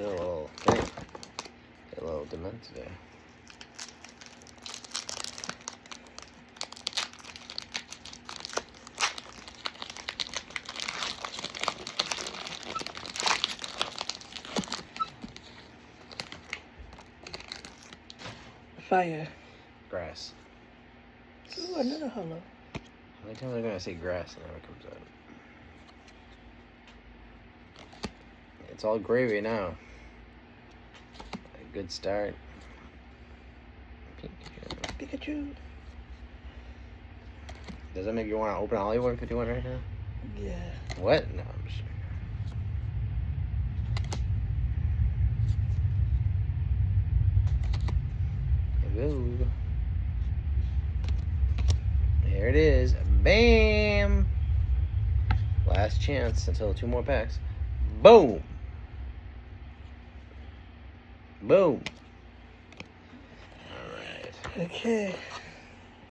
Get a little thing. Get a little demented there. Fire. Grass. Ooh, another hollow. How many times are gonna say grass and never comes out? It's all gravy now. A good start. Pikachu. Does that make you want to open Hollywood 51 right now? Yeah. What? No, I'm sure. Ooh. There it is. Bam! Last chance until 2 more packs. Boom! Boom! Alright. Okay.